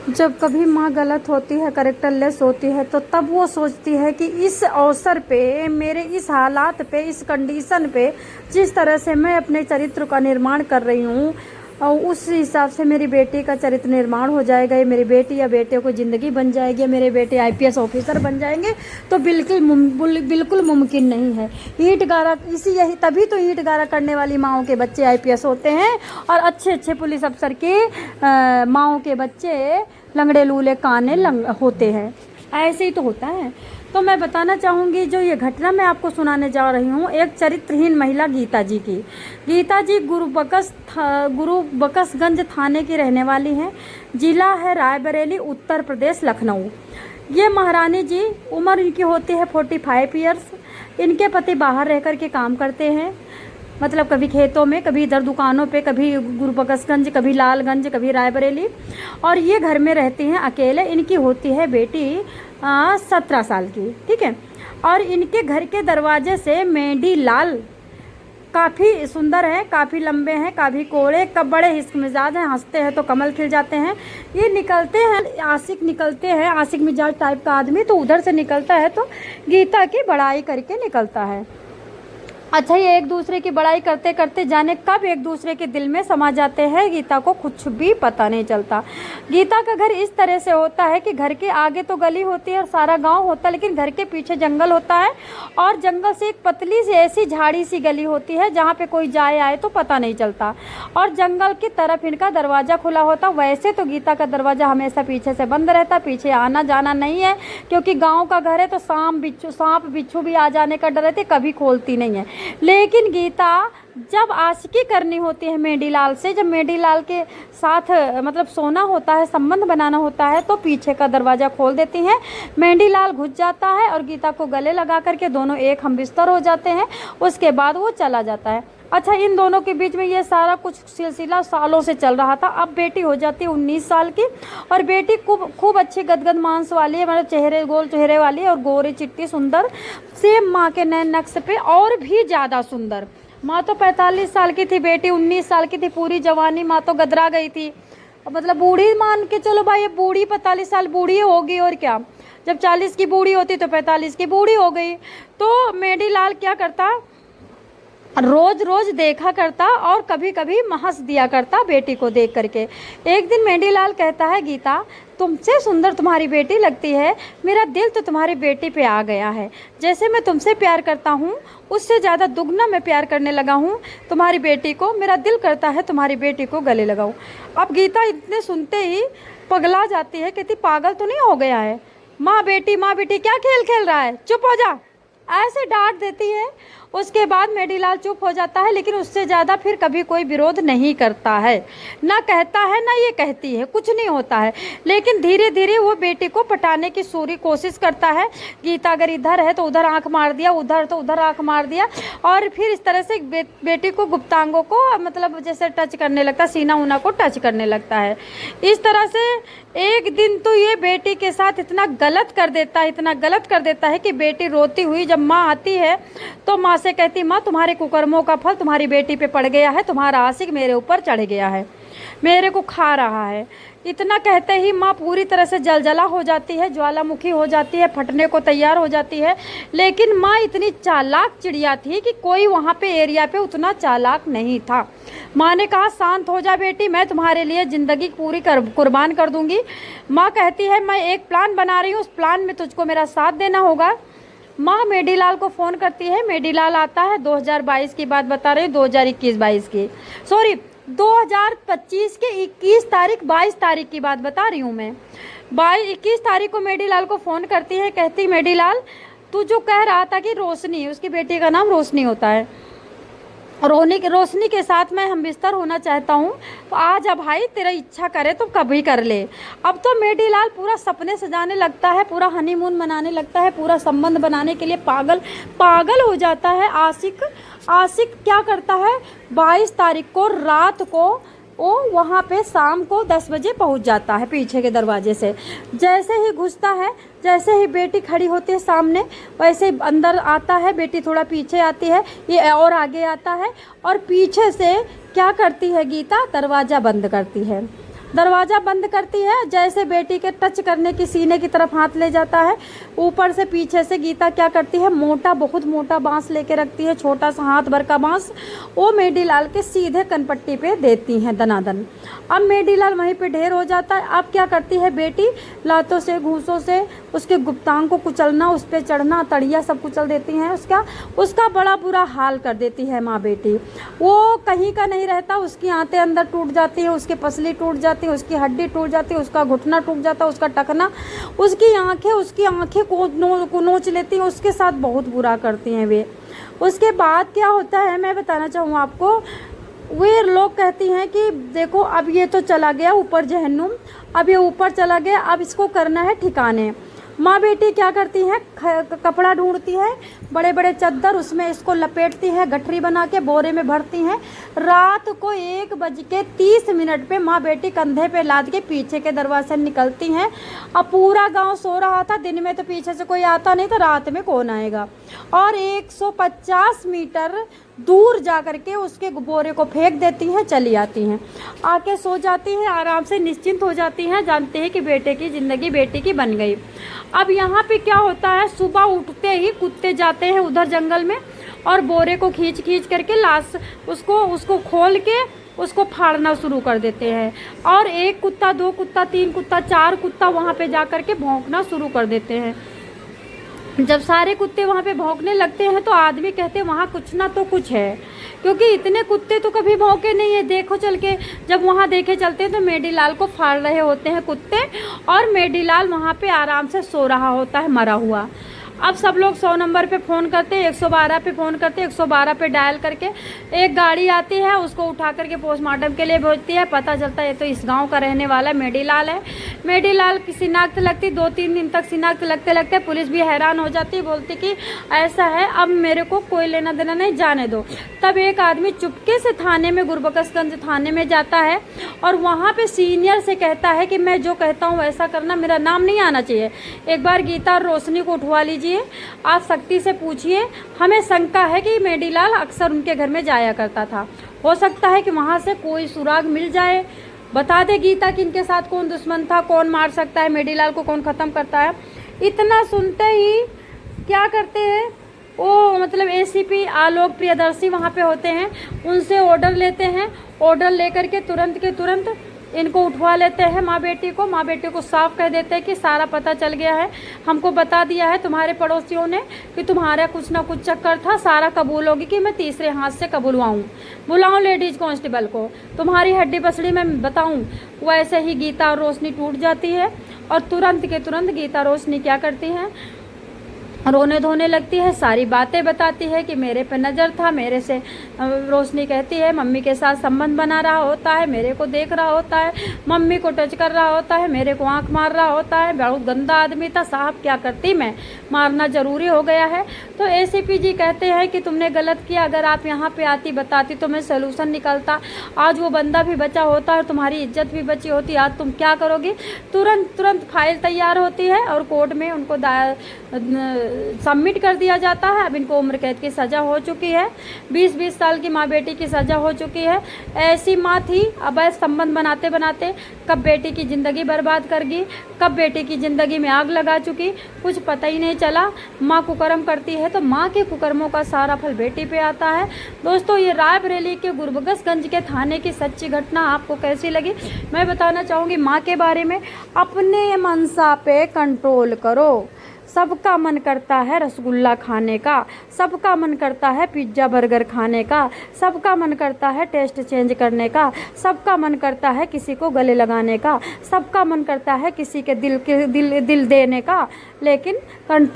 जब कभी माँ गलत होती है, कैरेक्टरलेस होती है, तो तब वो सोचती है कि इस अवसर पे, मेरे इस हालात पे, इस कंडीशन पे, जिस तरह से मैं अपने चरित्र का निर्माण कर रही हूँ, और उस हिसाब से मेरी बेटी का चरित्र निर्माण हो जाएगा, या मेरी बेटी या बेटे को ज़िंदगी बन जाएगी, या मेरे बेटे आईपीएस ऑफिसर बन जाएंगे, तो बिल्कुल मुमकिन नहीं है। ईंट गारा यही तभी तो ईंट गारा करने वाली माँओं के बच्चे आईपीएस होते हैं, और अच्छे अच्छे पुलिस अफसर की माँओं के बच्चे लंगड़े लूले काने होते हैं। ऐसे ही तो होता है। तो मैं बताना चाहूँगी, जो ये घटना मैं आपको सुनाने जा रही हूँ, एक चरित्रहीन महिला गीता जी की। गीता जी गुरु बकसगंज थाने की रहने वाली हैं। जिला है रायबरेली, उत्तर प्रदेश, लखनऊ। ये महारानी जी, उम्र इनकी होती है 45 ईयर्स। इनके पति बाहर रह कर के काम करते हैं, मतलब कभी खेतों में, कभी इधर दुकानों पे, कभी गुरु बकसगंज, कभी लालगंज, कभी रायबरेली, और ये घर में रहती हैं अकेले। इनकी होती है बेटी 17 साल की, ठीक है। और इनके घर के दरवाजे से मेंढी लाल काफ़ी सुंदर हैं, काफ़ी लंबे हैं, काफ़ी कोड़े, कब बड़े हिस्क मिजाज हैं, हंसते हैं तो कमल खिल जाते हैं। ये निकलते हैं, आशिक निकलते हैं, आशिक मिजाज टाइप का आदमी तो उधर से निकलता है तो गीता की बड़ाई करके निकलता है। अच्छा, ये एक दूसरे की बड़ाई करते करते जाने कब एक दूसरे के दिल में समा जाते हैं, गीता को कुछ भी पता नहीं चलता। गीता का घर इस तरह से होता है कि घर के आगे तो गली होती है और सारा गांव होता है, लेकिन घर के पीछे जंगल होता है, और जंगल से एक पतली सी ऐसी झाड़ी सी गली होती है जहाँ पे कोई जाए आए तो पता नहीं चलता, और जंगल की तरफ इनका दरवाज़ा खुला होता। वैसे तो गीता का दरवाज़ा हमेशा पीछे से बंद रहता, पीछे आना जाना नहीं है, क्योंकि गाँव का घर है तो सांप बिच्छू भी आ जाने का डर रहते, कभी खोलती नहीं है। लेकिन गीता जब आशिकी करनी होती है मेंढीलाल से, जब मेंढीलाल के साथ मतलब सोना होता है, संबंध बनाना होता है, तो पीछे का दरवाज़ा खोल देती हैं। मेंढीलाल घुस जाता है और गीता को गले लगा करके दोनों एक हम बिस्तर हो जाते हैं। उसके बाद वो चला जाता है। अच्छा, इन दोनों के बीच में ये सारा कुछ सिलसिला सालों से चल रहा था। अब बेटी हो जाती है 19 साल की, और बेटी खूब अच्छी गदगद मांस वाली है, मतलब गोल चेहरे वाली है, और गोरी चिट्टी सुंदर, सेम माँ के नैन नक्श पे और भी ज़्यादा सुंदर। माँ तो 45 साल की थी, बेटी 19 साल की थी, पूरी जवानी माँ तो गदरा गई थी, मतलब बूढ़ी मान के चलो भाई, ये बूढ़ी 45 साल बूढ़ी होगी, और क्या, जब 40 की बूढ़ी होती तो 45 की बूढ़ी हो गई। तो मेंढीलाल क्या करता, रोज रोज देखा करता और कभी कभी हंस दिया करता बेटी को देख करके। एक दिन मेंढीलाल कहता है, गीता तुमसे सुंदर तुम्हारी बेटी लगती है, मेरा दिल तो तुम्हारी बेटी पे आ गया है। जैसे मैं तुमसे प्यार करता हूँ, उससे ज़्यादा दुगना मैं प्यार करने लगा हूँ तुम्हारी बेटी को। मेरा दिल करता है तुम्हारी बेटी को गले लगाऊँ। अब गीता इतने सुनते ही पगला जाती है, कहती पागल तो नहीं हो गया है, माँ बेटी क्या खेल खेल रहा है, चुप हो जा, ऐसे डांट देती है। उसके बाद मेंढीलाल चुप हो जाता है, लेकिन उससे ज़्यादा फिर कभी कोई विरोध नहीं करता है, ना कहता है ना ये कहती है, कुछ नहीं होता है। लेकिन धीरे धीरे वो बेटी को पटाने की पूरी कोशिश करता है। गीता अगर इधर है तो उधर आंख मार दिया, उधर तो उधर आंख मार दिया, और फिर इस तरह से बेटी को गुप्तांगों को मतलब जैसे टच करने लगता, सीना ऊना को टच करने लगता है। इस तरह से एक दिन तो ये बेटी के साथ इतना गलत कर देता है कि बेटी रोती हुई जब माँ आती है तो माँ से कहती, माँ तुम्हारे कुकर्मों का फल तुम्हारी बेटी पे पड़ गया है, तुम्हारा आशिक मेरे ऊपर चढ़ गया है, मेरे को खा रहा है। इतना कहते ही माँ पूरी तरह से जलजला हो जाती है, ज्वालामुखी हो जाती है, फटने को तैयार हो जाती है। लेकिन माँ इतनी चालाक चिड़िया थी कि कोई वहाँ पे एरिया पे उतना चालाक नहीं था। माँ ने कहा, शांत हो जा बेटी, मैं तुम्हारे लिए ज़िंदगी पूरी कुर्बान कर दूंगी। माँ कहती है, मैं एक प्लान बना रही हूँ, उस प्लान में तुझको मेरा साथ देना होगा। माँ मेंढीलाल को फ़ोन करती है, मेंढीलाल आता है। 2022 की बात बता रही हूँ, 2021-22 की, सॉरी 2025 के 21 तारीख 22 तारीख की बात बता रही हूँ मैं। 21 तारीख को मेंढीलाल को फ़ोन करती है, कहती, मेंढीलाल तू जो कह रहा था कि रोशनी, उसकी बेटी का नाम रोशनी होता है, रोशनी के साथ मैं हम बिस्तर होना चाहता हूँ, तो आ जा भाई, तेरा इच्छा करे तो कभी कर ले। अब तो मेंढीलाल पूरा सपने सजाने लगता है, पूरा हनीमून मनाने लगता है, पूरा संबंध बनाने के लिए पागल हो जाता है। आशिक क्या करता है, 22 तारीख को रात को वो वहाँ पे शाम को 10 बजे पहुँच जाता है पीछे के दरवाजे से। जैसे ही घुसता है, जैसे ही बेटी खड़ी होती है सामने, वैसे अंदर आता है, बेटी थोड़ा पीछे आती है, ये और आगे आता है, और पीछे से क्या करती है गीता, दरवाज़ा बंद करती है। दरवाज़ा बंद करती है, जैसे बेटी के टच करने की सीने की तरफ हाथ ले जाता है, ऊपर से पीछे से गीता क्या करती है, मोटा बहुत मोटा बांस लेके रखती है, छोटा सा हाथ भर का बांस, वो मेडीलाल के सीधे कनपट्टी पे देती हैं दनादन। अब मेडीलाल वहीं पे ढेर हो जाता है। अब क्या करती है बेटी, लातों से घूंसों से उसके गुप्तांग को कुचलना, उस पर चढ़ना, तड़िया सब कुचल देती हैं, उसका बड़ा बुरा हाल कर देती है माँ बेटी। वो कहीं का नहीं रहता, उसकी आंतें अंदर टूट जाती है, उसकी पसली टूट जाती है, उसकी हड्डी टूट जाती है, उसका घुटना टूट जाता है, उसका टखना, उसकी आंखें को नोच लेती हैं, उसके साथ बहुत बुरा करती हैं वे। उसके बाद क्या होता है मैं बताना चाहूँ आपको। वे लोग कहती हैं कि देखो अब ये तो चला गया ऊपर जहन्नुम, अब ये ऊपर चला गया, अब इसको करना है ठिकाने। माँ बेटी क्या करती हैं, कपड़ा ढूंढती है, बड़े बड़े चद्दर, उसमें इसको लपेटती हैं, गठरी बना के बोरे में भरती हैं। रात को 1:30 पे माँ बेटी कंधे पे लाद के पीछे के दरवाजे से निकलती हैं। अब पूरा गांव सो रहा था, दिन में तो पीछे से कोई आता नहीं, तो रात में कौन आएगा। और 150 मीटर दूर जा कर के उसके बोरे को फेंक देती हैं, चली आती हैं, आके सो जाती हैं, आराम से निश्चिंत हो जाती हैं, जानते हैं कि बेटे की ज़िंदगी बेटी की बन गई। अब यहाँ पे क्या होता है, सुबह उठते ही कुत्ते जाते हैं उधर जंगल में और बोरे को खींच करके लाश उसको खोल के उसको फाड़ना शुरू कर देते हैं। और 1 कुत्ता, 2 कुत्ता, 3 कुत्ता, 4 कुत्ता वहाँ पे जा कर के भौंकना शुरू कर देते हैं। जब सारे कुत्ते वहाँ पे भौंकने लगते हैं तो आदमी कहते हैं वहाँ कुछ ना तो कुछ है, क्योंकि इतने कुत्ते तो कभी भौंके नहीं है। देखो चल के जब वहाँ देखे चलते हैं तो मेडीलाल को फाड़ रहे होते हैं कुत्ते, और मेडीलाल वहाँ पे आराम से सो रहा होता है मरा हुआ। अब सब लोग 100 नंबर पे फ़ोन करते हैं, 112 पे फ़ोन करते हैं, 112 पे डायल करके एक गाड़ी आती है, उसको उठा करके पोस्टमार्टम के लिए भेजती है। पता चलता है ये तो इस गांव का रहने वाला मेडीलाल है। मेडीलाल की शिनाख्त लगती, 2-3 दिन तक शिनाख्त लगते लगते पुलिस भी हैरान हो जाती है, बोलती कि ऐसा है, अब मेरे को कोई लेना देना नहीं, जाने दो। तब एक आदमी चुपके से थाने में, गुरबख्शगंज थाने में जाता है और वहाँ पर सीनियर से कहता है कि मैं जो कहता हूँ वैसा करना, मेरा नाम नहीं आना चाहिए। एक बार गीता और रोशनी को उठवा लीजिए, आप सख्ती से पूछिए, हमें शंका है कि मेडीलाल अक्सर उनके घर में जाया करता था, हो सकता है कि वहाँ से कोई सुराग मिल जाए, बता दे गीता कि इनके साथ कौन दुश्मन था, कौन मार सकता है, मेडीलाल को कौन ख़त्म करता है। इतना सुनते ही क्या करते हैं वो, मतलब एसीपी आलोक प्रियदर्शी वहाँ पे होते हैं, उनसे ऑर्डर लेते हैं। ऑर्डर लेकर के तुरंत के तुरंत इनको उठवा लेते हैं माँ बेटी को साफ कह देते हैं कि सारा पता चल गया है, हमको बता दिया है तुम्हारे पड़ोसियों ने कि तुम्हारा कुछ ना कुछ चक्कर था, सारा कबूल होगी कि मैं तीसरे हाथ से कबूलवाऊँ, बुलाऊँ लेडीज कांस्टेबल को, तुम्हारी हड्डी पसड़ी मैं बताऊँ। वैसे ही गीता और रोशनी टूट जाती है और तुरंत के तुरंत गीता रोशनी क्या करती हैं, रोने धोने लगती है, सारी बातें बताती है कि मेरे पे नज़र था, मेरे से रोशनी कहती है मम्मी के साथ संबंध बना रहा होता है, मेरे को देख रहा होता है, मम्मी को टच कर रहा होता है, मेरे को आंख मार रहा होता है, बहुत गंदा आदमी था साहब, क्या करती मैं, मारना ज़रूरी हो गया है। तो एसीपी जी कहते हैं कि तुमने गलत किया, अगर आप यहाँ पे आती बताती तो मैं सोल्यूशन निकलता, आज वो बंदा भी बचा होता है, तुम्हारी इज्जत भी बची होती, आज तुम क्या करोगी। तुरंत फाइल तैयार होती है और कोर्ट में उनको सबमिट कर दिया जाता है। अब इनको उम्र कैद की सज़ा हो चुकी है, 20-20 साल की माँ बेटी की सज़ा हो चुकी है। ऐसी माँ थी, अब संबंध बनाते बनाते कब बेटी की ज़िंदगी बर्बाद कर गई, कब बेटी की ज़िंदगी में आग लगा चुकी, कुछ पता ही नहीं चला। माँ कुकर्म करती है तो माँ के कुकर्मों का सारा फल बेटी पे आता है। दोस्तों, ये रायबरेली के गुरबख्शगंज के थाने की सच्ची घटना आपको कैसी लगी, मैं बताना चाहूँगी माँ के बारे में। अपने मनसा पे कंट्रोल करो। सबका मन करता है रसगुल्ला खाने का, सबका मन करता है पिज्ज़ा बर्गर खाने का, सबका मन करता है टेस्ट चेंज करने का, सबका मन करता है किसी को गले लगाने का, सबका मन करता है किसी के दिल देने का, लेकिन